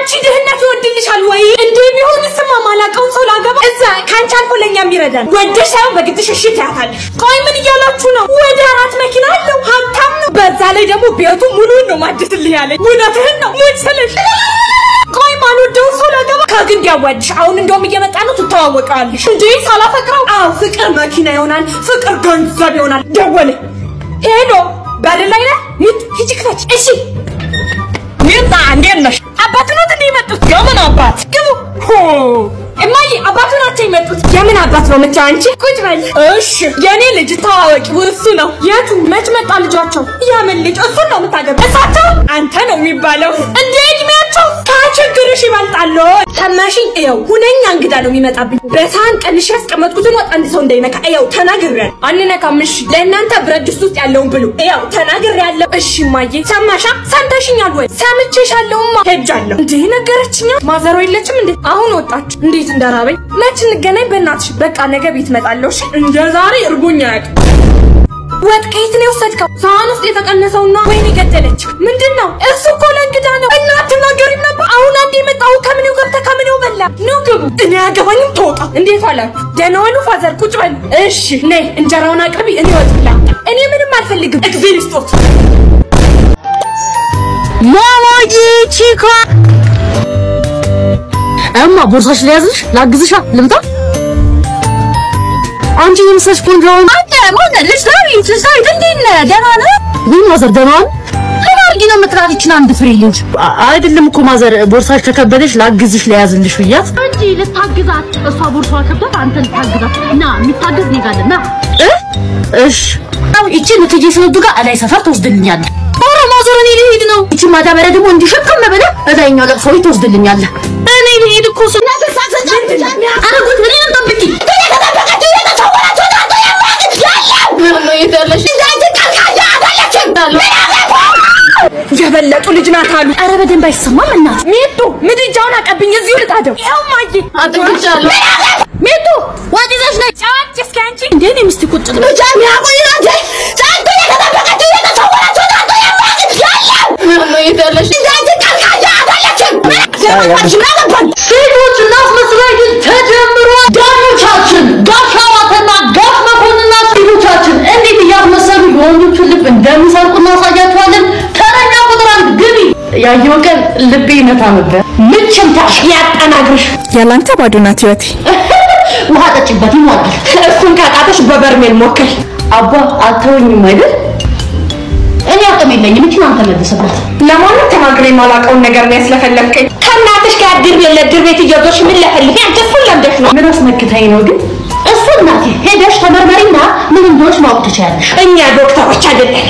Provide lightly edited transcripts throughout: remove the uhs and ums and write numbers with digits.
አንቺ ድህነት ይወድልሻል ወይ እንዴ ቢሆን ስማ ማላቀው ሰው ላገባ እዛ ካንቺ አልፎ ለኛም ይረዳል ወደሻው በግድሽ እሺ ታያታለሽ ቆይ ምን እያላችሁ ነው ወደ አራት መኪና አለው ሀብታም ነው በዛ ላይ ደግሞ ቤቱ ሙሉ ነው ማድስልህ ያለኝ ወዳትህን ነው ምን ሰለሽ ቆይ ማን ወደው ሰው ላገባ ከግንድ ያዋድሽ አሁን እንደውም እየመጣ ነው ትተዋወቃለሽ እንዴ ሳላፈቅረው አው ፍቅር መኪና ይሆናል ፍቅር ገንዘብ ይሆናል ደወለ ሄሎ ባለላይ ነህ ሂጂ ክፈች እሺ ሚጣ እንዴት ነሽ አባቱ ነው እንደመጡት የምን አባት ግቡ እማዬ አባቱ ናቸው የመጡት የምን አባት ነው መቻ አንቺ ቁጭ በል እሺ የኔ ልጅ ታዋቂ እሱ ነው የቱ መች መጣ ልጃቸው ያምን ልጅ እሱ ነው የምታገባ እሳቸው አንተ ነው የሚባለው እንዴ እድሜያቸው ታችግርሽ ይበልጣል ተማሺ እየው ሁነኛ እንግዳ ነው የሚመጣብኝ በሳን ቀንሽ ያስቀመጥኩትን ወጥ አንድ ሰው እንዳይነካ እየው ተናግሬያለሁ አንነካም እሺ ለእናንተ ብረድስት ውስጥ ያለውን ብሉ እየው ተናግሬያለሁ እሺ ማዬ ሰማሻ ሰምተሽኛል ወይ ሰምቼሻለሁማ ሄጃለሁ እንዴ ነገረችኛ ማዘሮ የለችም እንዴ አሁን ወጣች እንዴ እንደራበኝ መች እንገናኝ በእናትሽ በቃ ነገ ቤት መጣለሁ እሺ እንደ ዛሬ እርቦኛ ያቅ ወጥ ከየት ነው ወሰድከው ሳህን ውስጥ የተቀነሰውና ወይኔ ገደለች ምንድነው እሱ እኮ ለእንግዳ ነው እናት ተናገሪም ነበር አሁን አንዴ መጣው ከምኔው ገብተ ከምኔው በላ ነው ግቡ እኔ ያገባኝም ተወጣ እንዴት አላችሁ ደህና ዋሉ ፋዘር ቁጭ በል እሺ ነይ እንጀራውን አቅርቢ እኔ ወጥላ እኔ ምንም አልፈልግም እግዚአብሔር ይስጥት ማማጂ ቺካ እማ ቦርሳሽ ለያዝሽ ላግዝሻ ልምጣ አንቺ የምሰሽ ቆንጆውን አንተ ማዘልሽ ላይ እንዴነ ደህና ነህ ምን ማዘር ደህና ነህ አርጊ ነው መጥራትሽና አንድ ፍሬ ልጅ አይደለም እኮ ማዘር ቦርሳሽ ተከበደሽ ላግዝሽ ለያዝልሽ ብያት አንቺ ልታግዛት እሷ ቦርሳዋ ከበደ አንተ ልታግዛት ና የሚታገዝ ነጋለና እሺ አው እቺ ልትጂ ስለዱ ጋር አላይ ሰፈር ተወስድልኛለህ ኦሮ ማዘር እኔ ልሄድ ነው እቺ ማዳበሪያ ደግሞ እንዲሸከም በለ እዛኛው ለቅሶ ተወስድልኛለህ እኔ ልሄድ እኮ ሰና ተሳሰና አረጉት ምን እንጠብቂ ተተበቀቱ የተሰወራችሁ ታንተ ያለው ነው ይተለሽ እንዳንተ ካልካያ አዳለችም የበለጡ ልጅ ናት አሉ አረ በደንብ አይሰማም እናት ሚጡ ምድጃውን አቀብኝ እዚሁ ልጣደው ያው ማጂ አጥብቻለሁ ሚጡ ወዲዘሽ ነይ ጫጭ እስኪ አንቺ እንደኔ ምስቲ ቁጭ ነው ጃሚ ያቆይናት ጫንተ የተጠበቀቱ የተሰወራችሁ ታንተ ያለው ነው ይተለሽ እንዳንተ ካልካያ አዳለችም ሴቶች እናስመስላኝ ተጀምሯል ዳኞቻችን ጋሻዋተና ጋሽ መኮንና ሴቶቻችን እንዴት እያስመሰሉ የወንዶች ልብ እንደሚሰርቁ እናሳያቸዋለን ተረኛ ቁጥር 1 ግቢ ያየው ቀን ልቤ ይመታ ነበር ምንጭም ታሽ ያጠናግርሽ ያላንተ ባዶ ናት ህይወቴ ውሃ ጠጪበት ይሞላል እሱን ካቃተሽ በበርሜል ሞክሪ አባ አተውኝም አይደል እኔ አቅም የለኝም እቺ አንተ መልሰበት ለማንም ተናግሬ ማላቀውን ነገር ነው ያስለፈለከኝ ከናትሽ ጋር ድር ቤት እየዞርሽ ምን ለፈልፊ አንተ እሱን ለምደሽ ነው ምን አስመክታይ ነው ግን እሱ እናቴ ሄደሽ ተመርመሪና ምን እንደሆነች ማወቅ ትችያለሽ እኛ ዶክተሮች አይደለም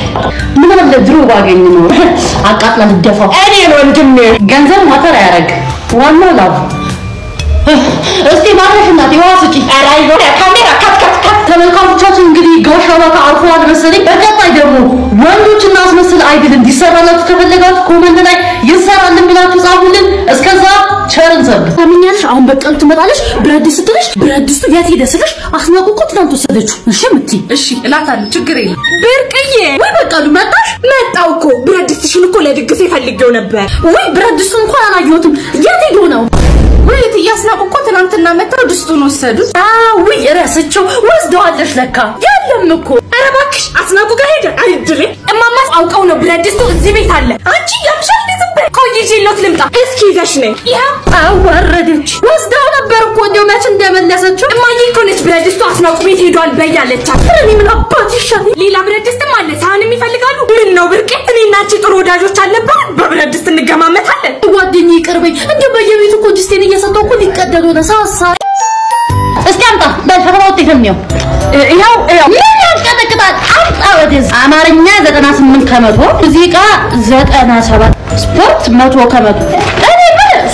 ምን አለ ድሮ ባገኝ ነው አቃጥላ ልደፋው እኔ ወንድሜ ገንዘብ ማተር ያረግ ዋናው ላብ እስቲ ማረሽ እናቴ ዋስጪ አራይዶ ካሜራ ካት ተመልካቾቻችን እንግዲህ ጋሻዋ ከአልፏል መሰለኝ በቀጣይ ደግሞ ወንዶችና አስመስል አይድል እንዲሰራላችሁ ከፈለጋችሁ ኮሜንት ላይ ይሰራልን ብላችሁ ጻፉልን እስከዛ ቸርን ሰብት ታምኛለሽ አሁን በቀል ትመጣለሽ ብረድስ ስትልሽ ብረድስ የት ሄደ ስልሽ አስናቁ እኮ ትናንት ወሰደችው እሺ ምቲ እሺ እላታለሁ ችግር የለም ብርቅዬ ወይ በቀሉ መጣው እኮ ብረድስሽን እኮ ለድግስ ይፈልገው ነበር ወይ ብረድስን እንኳን አላየሁትም የት ሄዶ ነው ወይ ያስናቁ እኮ ትናንትና መጣው ድስቱን ወሰዱት ወይ ረስቸው ወስደዋለሽ ለካ ያለም እኮ ኧረ እባክሽ አስናቁ ጋር ሄደ አይድል እማማ አውቀው ነው ብረድስቱ እዚህ ቤት አለ አንቺ ያምሻል ዝም ቆይጂሎት ልምጣ እስኪ ይዘሽ ነይ ይሄው አወረደች ወስደው ነበር እኮ እንደው መች እንደመለሰችው እማዬ እኮ ነች ብረድስቱ አስናቁ ቤት ሄዷል በያለች እኔ ምን አባት ይሻል ሌላ ብረድስትም አለ ሳህንም ይፈልጋሉ ምን ነው ብርቄ እኔና አንቺ ጥሩ ወዳጆች አለባት በብረድስት እንገማመታለን ጓደኛዬ ይቅርበኝ እንደው በየቤቱ እኮ ጅስቴን እየሰጠው እኮ ሊቀደዱ ነው ሳሳ እስኪ አምጣ በፈተና ውጤት ነው ይሄው ምን ያስቀጥቅጣል አምጣ ወደዚህ አማርኛ 98 ከመቶ ሙዚቃ 97 ስፖርት 100 ከመቶ እኔ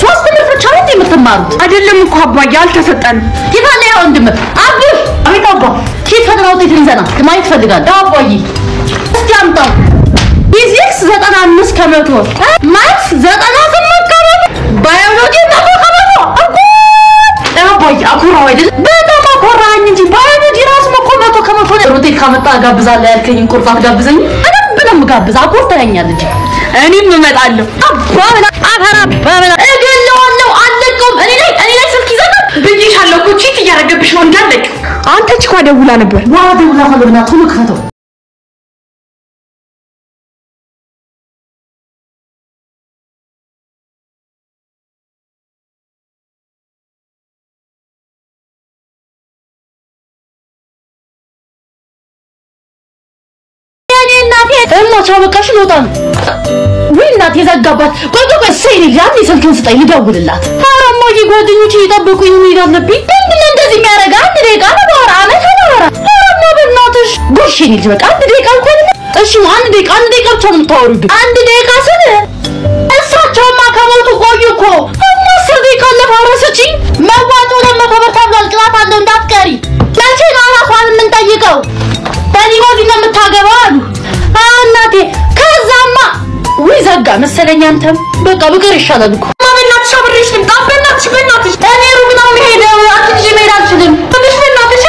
ሶስት ትምህርት ብቻ ነው የምትማሩት አይደለም እኮ አባዬ አልተሰጠን ይፋለ ያው ወንድም አብሽ አቤት አባ ኪት ፈተና ውጤት ይዘና ማየት ፈልጋል አባዬ እስኪ አምጣው ፊዚክስ 95 ከመቶ ማትስ 98 ከመቶ ባዮሎጂ 100 ከመቶ አባዬ አኩራው አይደል በጣም አኩራኝ እንጂ ባዮሎጂ ራስ መቆመቶ ከመቶ ሮቴት ካመጣ ጋብዛለ ያልከኝ ቁርጣት ጋብዘኝ አረብንም ጋብዛ አቆርተኛል እንጂ እኔም እመጣለሁ አባላ አፈራ ባላ እገሌ አንተ ችኳ ደውላ ነበር ደውላ ፈልግና ቶሎ ክፈተው እማቻው በቃሽ ልወጣን ወይናት የዘጋባት ቆይ ሰይኒ ጃኒ ስልክን ስጠኝ ልደውልላት አራማጂ ጓደኞቼ ይጠብቁኝ ይላልብኝ እንዴ እንደዚህ የሚያረጋ አንድ ደቂቃ ነው አመት ነው አራማ በእናትሽ ጉሽኝ ልጅ በቃ አንድ ደቂቃ እንኳን እሺ አንድ ደቂቃ ብቻ ነው የምታወሩት አንድ ደቂቃ ስለ እሳቸውማ ከሞቱ ቆዩ እኮ እነሱ ደቂቃ ለፋረሰጪ መዋጮ ለመከበር ተብሏል ቅላት አለው እንዳትቀሪ ለቼ ነው አራፋን ምን ጠይቀው በሊወዲ ነው የምታገባው አሉ እናቴ ከዛማ ወይ ዘጋ መሰለኝ አንተም በቃ ብቀር ይሻላል እኮ ማመናት ሻብሬሽ ልምጣበናት በእናትሽ እኔ ሩቅ ነው የምሄደው አትጂ መሄድ አልችልም ትንሽ በእናትሽ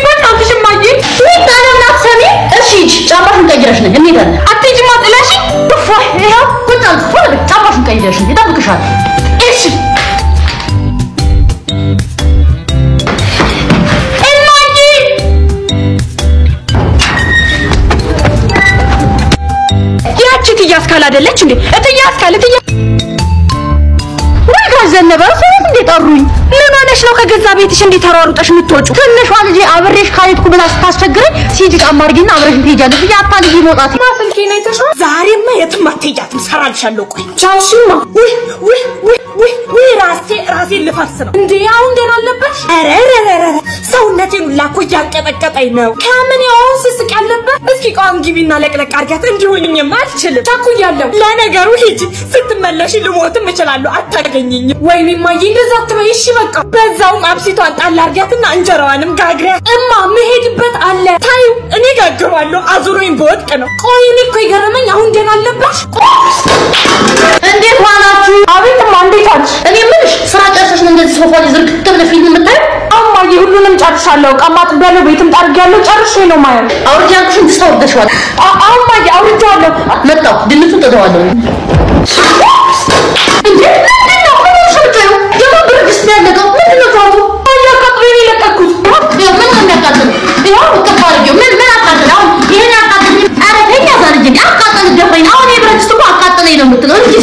በእናትሽ ማዬ ወይ ታለምናት ሰሚ እሺ ጫማሽን ቀይረሽ ነኝ እንሄዳለን አትጂ ማጥላሽ ወፋ ይሄው ቁጣል ሆነ ጫማሽን ቀይረሽ ነኝ ይጠብቅሻል እሺ ያስካል አይደለች እንዴ እትያስካል ወይ ጋዘነበ ሰውት እንዴ ጠሩኝ ምን ሆነሽ ነው ከገዛ ቤትሽ እንዴ ተሯሩጠሽ የምትወጪ ትንሿ ልጅ አብሬሽ ካልኩ ብላ ስታስቸግረኝ ሲጂ ጫማርጊና አብሬሽ ትሄጃለሽ ያታ ልጅ መውጣት ማስልኬ ነው ተሾ ዛሬማ የትም አትሄጃትም ሰራልሻለሁ ቆይ ቻውሽማ ወይ ራሴ ልፈርስ ነው እንዴ አሁን ደና አለበሽ አረረረረ ሰውነቴን ላኮ ያንቀጠቀጠኝ ነው ከምን ያው ስስቅ ያለበት እስኪ ቋን ግቢና ለቅለቅ አርጋት እንዲሆንኝም አልችልም ታኩያለሁ ለነገሩ ሂጂ ስትመለሽ ልሞትም እችላለሁ አታገኘኝ ወይ ማዬ እንደዛ አትበይ እሺ በቃ በዛውም አብሲቷን ጣል አርጋትና እንጀራዋንም ጋግሪያ እማ መሄድበት አለ ታዩ እኔ ጋግሯለሁ አዙሮኝ በወጥቅ ነው ቆይ እኔ እኮ ይገርመኝ አሁን ደና አለበሽ እንዴት ዋናችሁ አቤትማ እንዴት አልሽ እኔ ምንሽ ስራ ጨርሰሽ ነው እንደዚህ ሶፋ ላይ ዝርግት ብለሽ ፊልም የምታየው አማዬ ሁሉንም ጨርሻለሁ ቀማጥ ባለው ቤትም ጠርጋለሁ ጨርሼ ነው ማየው አውርጃንኩሽን ትስተውደሽዋል አማዬ አውርጃለሁ መጣው ድንቱን ተደዋለሁ እንዴ ምንድነው ምንሽው የማብረግስ ያለቀው ምንድነው ታውቁ አያቀጥሬ ለቀኩት ምን እንደሚያቃጥል ይሄው ተፋርገው ምን አቃጥላው ይሄን አቃጥል አረገኛ ዛሬ አቃጥል ደፈኝ አሁን የብረትስ አቃጥለኝ ነው የምትለው እንጂ